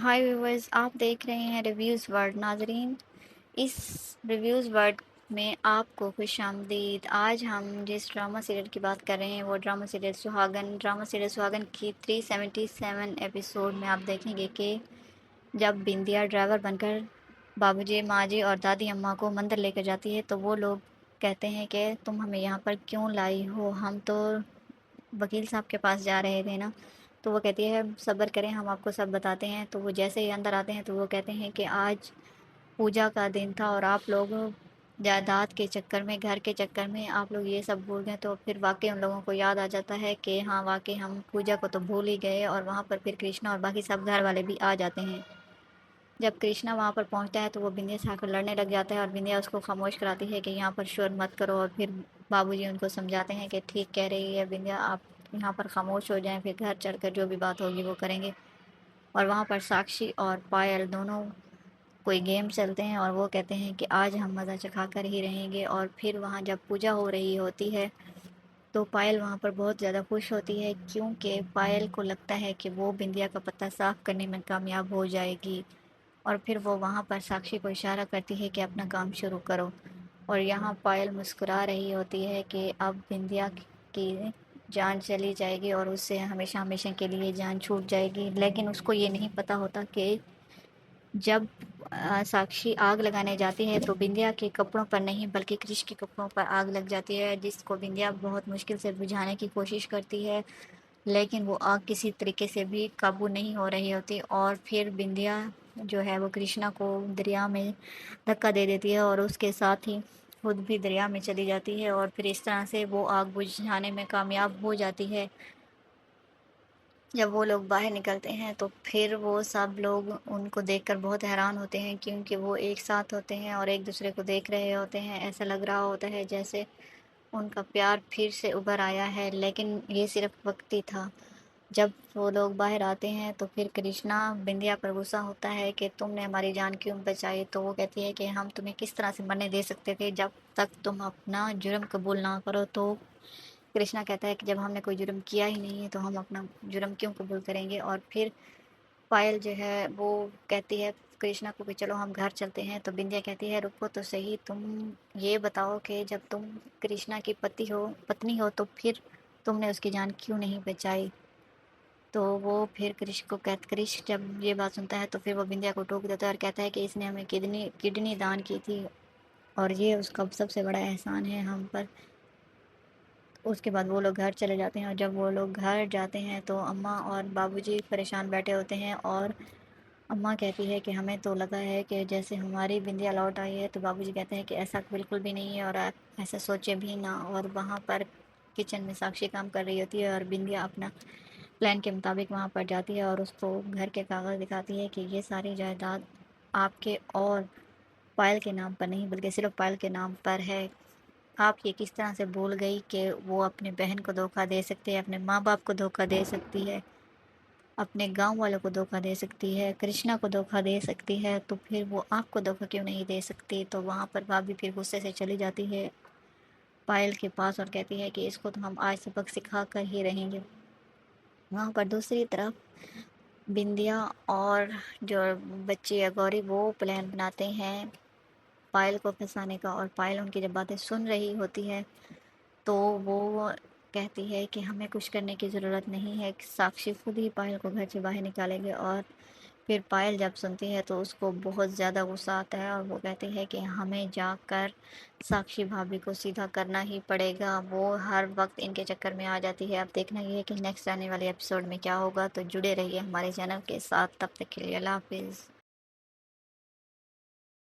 High viewers, آپ دیکھ رہے ہیں ریویوز ورڈ ناظرین۔ اس ریویوز ورڈ میں آپ کو خوش آمدید۔ آج ہم جس ڈرامہ سیریل کی بات کر رہے ہیں وہ ڈرامہ سیریل سہاگن۔ ڈرامہ سیریل سہاگن کی 377 ایپیسوڈ میں آپ دیکھیں گے کہ جب بندیا ڈرائیور بن کر بابو جی، ماں جی اور دادی اماں کو مندر لے کر جاتی ہے تو وہ لوگ کہتے ہیں کہ تم ہمیں یہاں پر کیوں لائی ہو، ہم تو وکیل صاحب کے پاس جا رہے تھے نا۔ تو وہ کہتی ہے صبر کریں، ہم آپ کو سب بتاتے ہیں۔ تو وہ جیسے ہی اندر آتے ہیں تو وہ کہتے ہیں کہ آج پوجا کا دن تھا اور آپ لوگ جائیداد کے چکر میں، گھر کے چکر میں آپ لوگ یہ سب بھول گئے۔ تو پھر واقعی ان لوگوں کو یاد آ جاتا ہے کہ ہاں واقعی ہم پوجا کو تو بھول ہی گئے، اور وہاں پر پھر کرشنا اور باقی سب گھر والے بھی آ جاتے ہیں۔ جب کرشنا وہاں پر پہنچتا ہے تو وہ بندیا سے آ کر لڑنے لگ جاتا ہے اور بندیا اس کو خاموش کراتی ہے کہ یہاں پر شور مت کرو، اور پھر بابو جی ان کو سمجھاتے ہیں کہ ٹھیک کہہ رہی ہے بندیا، آپ یہاں پر خاموش ہو جائیں، پھر گھر چل کر جو بھی بات ہوگی وہ کریں گے۔ اور وہاں پر ساکشی اور پائل دونوں کوئی گیم چلتے ہیں اور وہ کہتے ہیں کہ آج ہم مزہ چکھا کر ہی رہیں گے۔ اور پھر وہاں جب پوجا ہو رہی ہوتی ہے تو پائل وہاں پر بہت زیادہ خوش ہوتی ہے، کیونکہ پائل کو لگتا ہے کہ وہ بندیا کا پتہ صاف کرنے میں کامیاب ہو جائے گی۔ اور پھر وہ وہاں پر ساکشی کو اشارہ کرتی ہے کہ اپنا کام شروع کرو، اور یہاں پائل مسکرا رہی ہوتی ہے کہ اب بندیا کی جان چلی جائے گی اور اس سے ہمیشہ ہمیشہ کے لیے جان چھوٹ جائے گی۔ لیکن اس کو یہ نہیں پتہ ہوتا کہ جب ساکشی آگ لگانے جاتی ہے تو بندیا کے کپڑوں پر نہیں بلکہ کرش کے کپڑوں پر آگ لگ جاتی ہے، جس کو بندیا بہت مشکل سے بجھانے کی کوشش کرتی ہے، لیکن وہ آگ کسی طریقے سے بھی قابو نہیں ہو رہی ہوتی۔ اور پھر بندیا جو ہے وہ کرشنا کو دریا میں دھکا دے دیتی ہے اور اس کے ساتھ ہی خود بھی دریا میں چلی جاتی ہے، اور پھر اس طرح سے وہ آگ بجھانے میں کامیاب ہو جاتی ہے۔ جب وہ لوگ باہر نکلتے ہیں تو پھر وہ سب لوگ ان کو دیکھ کر بہت حیران ہوتے ہیں، کیونکہ وہ ایک ساتھ ہوتے ہیں اور ایک دوسرے کو دیکھ رہے ہوتے ہیں۔ ایسا لگ رہا ہوتا ہے جیسے ان کا پیار پھر سے ابھر آیا ہے، لیکن یہ صرف وقتی تھا۔ جب وہ لوگ باہر آتے ہیں تو پھر کرشنا بندیا پر غصہ ہوتا ہے کہ تم نے ہماری جان کیوں بچائی۔ تو وہ کہتی ہے کہ ہم تمہیں کس طرح سے مرنے دے سکتے تھے جب تک تم اپنا جرم قبول نہ کرو۔ تو کرشنا کہتا ہے کہ جب ہم نے کوئی جرم کیا ہی نہیں ہے تو ہم اپنا جرم کیوں قبول کریں گے۔ اور پھر پائل جو ہے وہ کہتی ہے کرشنا کو کہ چلو ہم گھر چلتے ہیں، تو بندیا کہتی ہے رکو تو صحیح، تم یہ بتاؤ کہ جب تم کرشنا کی پتنی ہو تو پھر تم نے اس کی جان کیوں نہیں بچائی۔ تو وہ پھر کرش جب یہ بات سنتا ہے تو پھر وہ بندیا کو ٹوک دیتا ہے اور کہتا ہے کہ اس نے ہمیں کڈنی دان کی تھی اور یہ اس کا سب سے بڑا احسان ہے ہم پر۔ اس کے بعد وہ لوگ گھر چلے جاتے ہیں، اور جب وہ لوگ گھر جاتے ہیں تو اماں اور بابو جی پریشان بیٹھے ہوتے ہیں، اور اماں کہتی ہے کہ ہمیں تو لگا ہے کہ جیسے ہماری بندیا لوٹ آئی ہے، تو بابو جی کہتے ہیں کہ ایسا بالکل بھی نہیں ہے اور آپ ایسا سوچے بھی نہ۔ اور وہاں پر کچن میں ساکشی کام کر رہی ہوتی ہے اور بندیا اپنا پلان کے مطابق وہاں پر جاتی ہے اور اس کو گھر کے کاغذ دکھاتی ہے کہ یہ ساری جائیداد آپ کے اور پائل کے نام پر نہیں بلکہ صرف پائل کے نام پر ہے۔ آپ یہ کس طرح سے بھول گئی کہ وہ اپنے بہن کو دھوکہ دے سکتی ہے، اپنے ماں باپ کو دھوکہ دے سکتی ہے، اپنے گاؤں والوں کو دھوکہ دے سکتی ہے، کرشنا کو دھوکہ دے سکتی ہے، تو پھر وہ آپ کو دھوکہ کیوں نہیں دے سکتی۔ تو وہاں پر بھابھی پھر غصے سے چلی جاتی ہے پائل کے پاس اور کہتی ہے کہ اس کو تو ہم آج سبق سکھا کر ہی رہیں گے۔ وہاں پر دوسری طرف بندیا اور جو بچی ہے گوری وہ پلان بناتے ہیں پائل کو پھنسانے کا، اور پائل ان کی جب باتیں سن رہی ہوتی ہے تو وہ کہتی ہے کہ ہمیں کچھ کرنے کی ضرورت نہیں ہے، ساکشی خود ہی پائل کو گھر سے باہر نکالے گے۔ اور پھر پائل جب سنتی ہے تو اس کو بہت زیادہ غصہ آتا ہے اور وہ کہتی ہے کہ ہمیں جا کر ساکشی بھابھی کو سیدھا کرنا ہی پڑے گا، وہ ہر وقت ان کے چکر میں آ جاتی ہے۔ اب دیکھنا یہ ہے کہ نیکسٹ آنے والے ایپیسوڈ میں کیا ہوگا، تو جڑے رہیے ہمارے چینل کے ساتھ۔ تب تک کے لیے اللہ حافظ۔